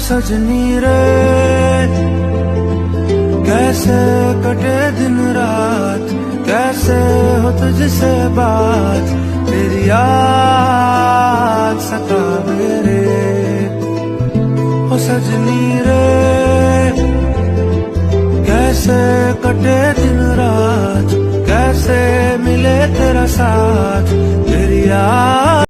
सजनी रे कैसे कटे दिन रात, कैसे हो तुझसे बात, तेरी याद सतावे रे। ओ सजनी रे कैसे कटे दिन रात, कैसे मिले तेरा साथ, तेरी याद